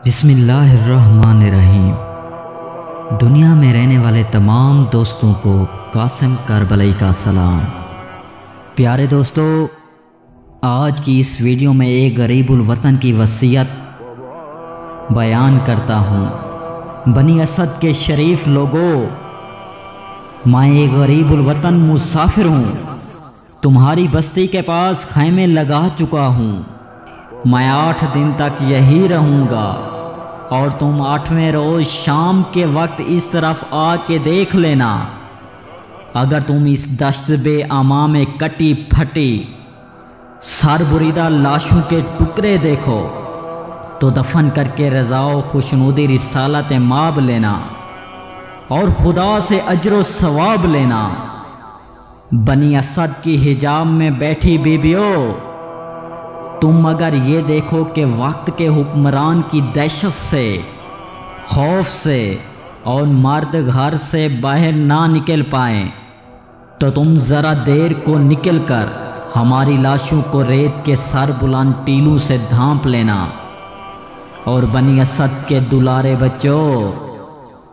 بسم اللہ الرحمن الرحیم۔ دنیا میں رہنے والے تمام دوستوں کو قاسم کربلائی کا سلام۔ پیارے دوستو، آج کی اس ویڈیو میں ایک غریب الوطن کی وصیت بیان کرتا ہوں۔ بنی اسد کے شریف لوگوں، میں ایک غریب الوطن مسافر ہوں، تمہاری بستی کے پاس خیمے لگا چکا ہوں۔ میں 8 دن تک یہی رہوں گا اور تم 8ویں روز شام کے وقت اس طرف آ کے دیکھ لینا۔ اگر تم اس دشت بے امان میں کٹی پھٹی سر بریدہ لاشوں کے ٹکڑے دیکھو تو دفن کر کے رضا و خوشنودی رسالت ماب لینا اور خدا سے اجر و ثواب لینا۔ بنی اسد کی حجاب میں بیٹھی بیبیوں، تم اگر یہ دیکھو کہ وقت کے حکمران کی دہشت سے، خوف سے اور مرد گھر سے باہر نہ نکل پائیں تو تم ذرا دیر کو نکل کر ہماری لاشوں کو ریت کے سر بلند ٹیلوں سے ڈھانپ لینا۔ اور بنی اسد کے دلارے بچوں،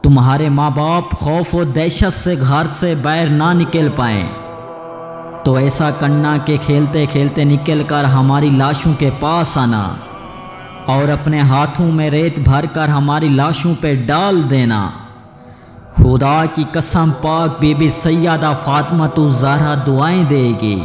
تمہارے ماں باپ خوف و دہشت سے گھر سے باہر نہ نکل پائیں تو ایسا کرنا کہ کھیلتے کھیلتے نکل کر ہماری لاشوں کے پاس آنا اور اپنے ہاتھوں میں ریت بھر کر ہماری لاشوں پہ ڈال دینا۔ خدا کی قسم، پاک بی بی سیدہ فاطمہ الزہرا دعائیں دے گی۔